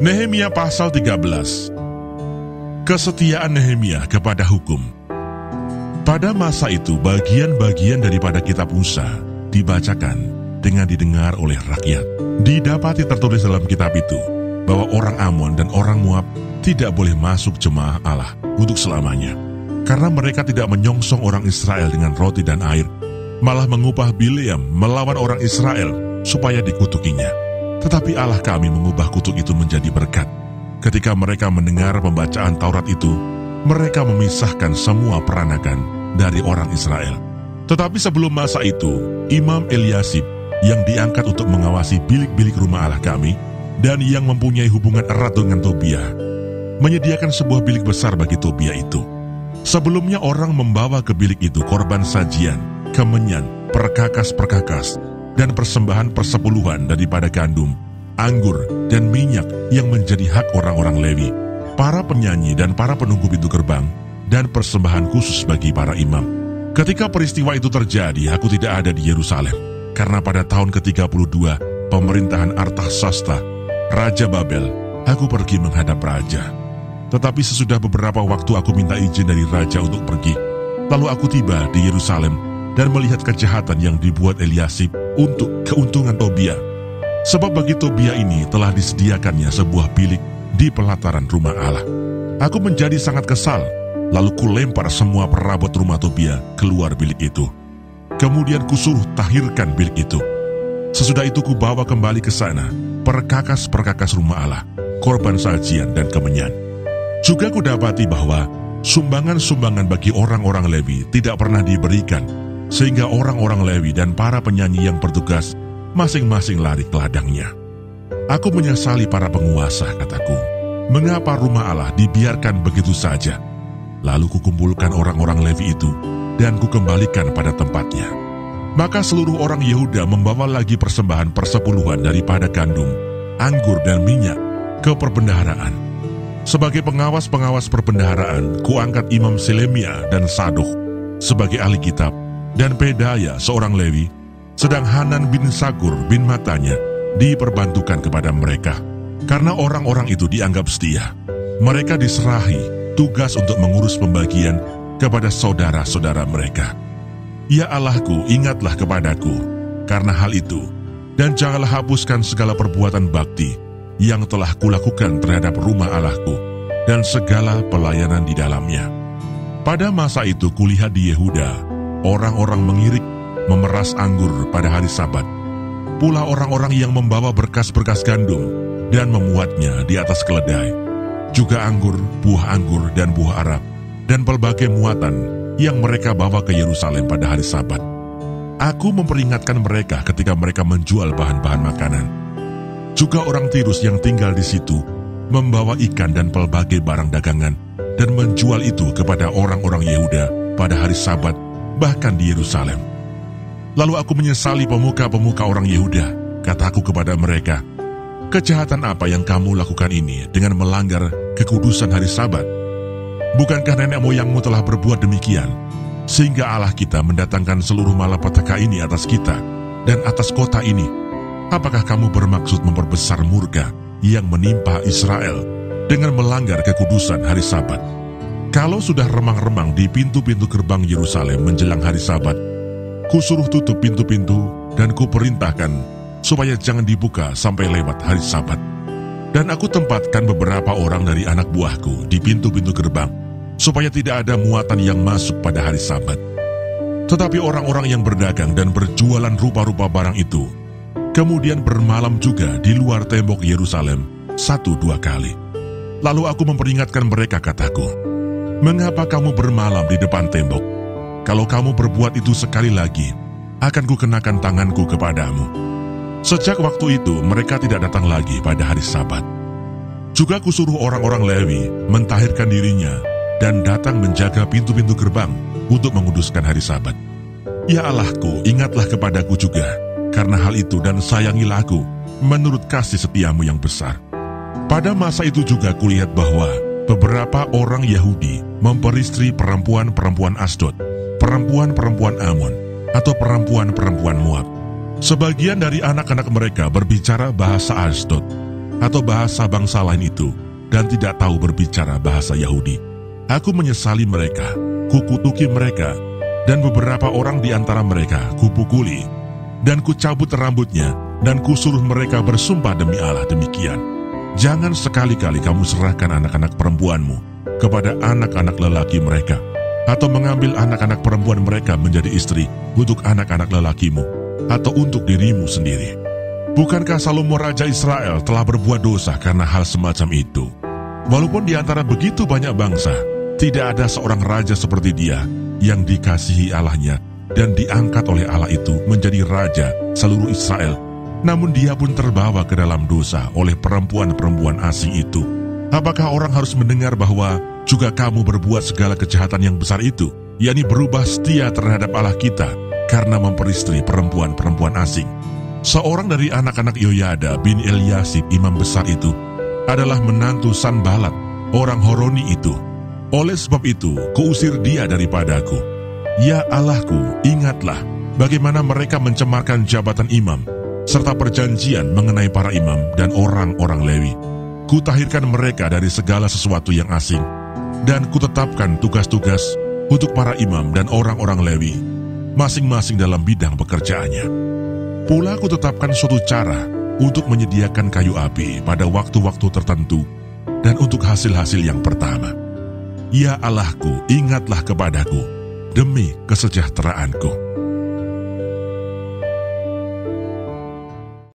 Nehemia pasal 13. Kesetiaan Nehemia kepada hukum. Pada masa itu bagian-bagian daripada kitab Musa dibacakan dengan didengar oleh rakyat. Didapati tertulis dalam kitab itu bahwa orang Amon dan orang Moab tidak boleh masuk jemaah Allah untuk selamanya, karena mereka tidak menyongsong orang Israel dengan roti dan air, malah mengupah Bileam melawan orang Israel supaya dikutukinya. Tetapi Allah kami mengubah kutuk itu menjadi berkat. Ketika mereka mendengar pembacaan Taurat itu, mereka memisahkan semua peranakan dari orang Israel. Tetapi sebelum masa itu, Imam Eliasib yang diangkat untuk mengawasi bilik-bilik rumah Allah kami dan yang mempunyai hubungan erat dengan Tobia, menyediakan sebuah bilik besar bagi Tobia itu. Sebelumnya orang membawa ke bilik itu korban sajian, kemenyan, perkakas-perkakas, dan persembahan persepuluhan daripada gandum, anggur, dan minyak yang menjadi hak orang-orang Lewi, para penyanyi dan para penunggu pintu gerbang, dan persembahan khusus bagi para imam. Ketika peristiwa itu terjadi, aku tidak ada di Yerusalem, karena pada tahun ke-32 pemerintahan Artasasta, Raja Babel, aku pergi menghadap raja. Tetapi sesudah beberapa waktu aku minta izin dari raja untuk pergi. Lalu aku tiba di Yerusalem dan melihat kejahatan yang dibuat Eliasib untuk keuntungan Tobia. Sebab bagi Tobia ini telah disediakannya sebuah bilik di pelataran rumah Allah. Aku menjadi sangat kesal, lalu kulempar semua perabot rumah Tobia keluar bilik itu. Kemudian kusuruh tahirkan bilik itu. Sesudah itu kubawa kembali ke sana perkakas-perkakas rumah Allah, korban sajian dan kemenyan. Juga kudapati bahwa sumbangan-sumbangan bagi orang-orang Lewi tidak pernah diberikan, sehingga orang-orang Lewi dan para penyanyi yang bertugas masing-masing lari ke ladangnya. Aku menyesali para penguasa, kataku. Mengapa rumah Allah dibiarkan begitu saja? Lalu kukumpulkan orang-orang Lewi itu dan kukembalikan pada tempatnya. Maka seluruh orang Yehuda membawa lagi persembahan persepuluhan daripada gandum, anggur dan minyak ke perbendaharaan. Sebagai pengawas-pengawas perbendaharaan, kuangkat Imam Selemia dan Sadok sebagai ahli kitab, dan Pedaya seorang Lewi, sedang Hanan bin Sakur bin Matanya diperbantukan kepada mereka. Karena orang-orang itu dianggap setia, mereka diserahi tugas untuk mengurus pembagian kepada saudara-saudara mereka. Ya Allahku, ingatlah kepadaku karena hal itu, dan janganlah hapuskan segala perbuatan bakti yang telah kulakukan terhadap rumah Allahku dan segala pelayanan di dalamnya. Pada masa itu kulihat di Yehuda orang-orang mengirik, memeras anggur pada hari Sabat. Pula orang-orang yang membawa berkas-berkas gandum dan memuatnya di atas keledai. Juga anggur, buah anggur, dan buah arab, dan pelbagai muatan yang mereka bawa ke Yerusalem pada hari Sabat. Aku memperingatkan mereka ketika mereka menjual bahan-bahan makanan. Juga orang Tirus yang tinggal di situ membawa ikan dan pelbagai barang dagangan dan menjual itu kepada orang-orang Yehuda pada hari Sabat, bahkan di Yerusalem. Lalu aku menyesali pemuka-pemuka orang Yehuda. Kataku kepada mereka, kejahatan apa yang kamu lakukan ini dengan melanggar kekudusan hari Sabat? Bukankah nenek moyangmu telah berbuat demikian, sehingga Allah kita mendatangkan seluruh malapetaka ini atas kita dan atas kota ini? Apakah kamu bermaksud memperbesar murka yang menimpa Israel dengan melanggar kekudusan hari Sabat? Kalau sudah remang-remang di pintu-pintu gerbang Yerusalem menjelang hari Sabat, kusuruh tutup pintu-pintu dan kuperintahkan supaya jangan dibuka sampai lewat hari Sabat. Dan aku tempatkan beberapa orang dari anak buahku di pintu-pintu gerbang, supaya tidak ada muatan yang masuk pada hari Sabat. Tetapi orang-orang yang berdagang dan berjualan rupa-rupa barang itu, kemudian bermalam juga di luar tembok Yerusalem 1-2 kali. Lalu aku memperingatkan mereka, kataku, mengapa kamu bermalam di depan tembok? Kalau kamu berbuat itu sekali lagi, akan kukenakan tanganku kepadamu. Sejak waktu itu, mereka tidak datang lagi pada hari Sabat. Juga kusuruh orang-orang Lewi mentahirkan dirinya dan datang menjaga pintu-pintu gerbang untuk menguduskan hari Sabat. Ya Allahku, ingatlah kepadaku juga karena hal itu dan sayangilah aku menurut kasih setiamu yang besar. Pada masa itu juga kulihat bahwa beberapa orang Yahudi memperistri perempuan-perempuan Asdod, perempuan-perempuan Amon, atau perempuan-perempuan Moab. Sebagian dari anak-anak mereka berbicara bahasa Asdod, atau bahasa bangsa lain itu dan tidak tahu berbicara bahasa Yahudi. Aku menyesali mereka, kukutuki mereka, dan beberapa orang di antara mereka kupukuli, dan kucabut rambutnya, dan kusuruh mereka bersumpah demi Allah demikian. Jangan sekali-kali kamu serahkan anak-anak perempuanmu kepada anak-anak lelaki mereka, atau mengambil anak-anak perempuan mereka menjadi istri untuk anak-anak lelakimu, atau untuk dirimu sendiri. Bukankah Salomo Raja Israel telah berbuat dosa karena hal semacam itu? Walaupun di antara begitu banyak bangsa, tidak ada seorang raja seperti dia yang dikasihi Allahnya dan diangkat oleh Allah itu menjadi raja seluruh Israel. Namun dia pun terbawa ke dalam dosa oleh perempuan-perempuan asing itu. Apakah orang harus mendengar bahwa juga kamu berbuat segala kejahatan yang besar itu, yakni berubah setia terhadap Allah kita karena memperistri perempuan-perempuan asing? Seorang dari anak-anak Yoyada bin Eliasib imam besar itu adalah menantu Sanbalat, orang Horoni itu. Oleh sebab itu, kuusir dia daripadaku. Ya Allahku, ingatlah bagaimana mereka mencemarkan jabatan imam, serta perjanjian mengenai para imam dan orang-orang Lewi. Kutahirkan mereka dari segala sesuatu yang asing, dan kutetapkan tugas-tugas untuk para imam dan orang-orang Lewi, masing-masing dalam bidang pekerjaannya. Pula kutetapkan suatu cara untuk menyediakan kayu api pada waktu-waktu tertentu dan untuk hasil-hasil yang pertama. Ya Allahku, ingatlah kepadaku demi kesejahteraanku.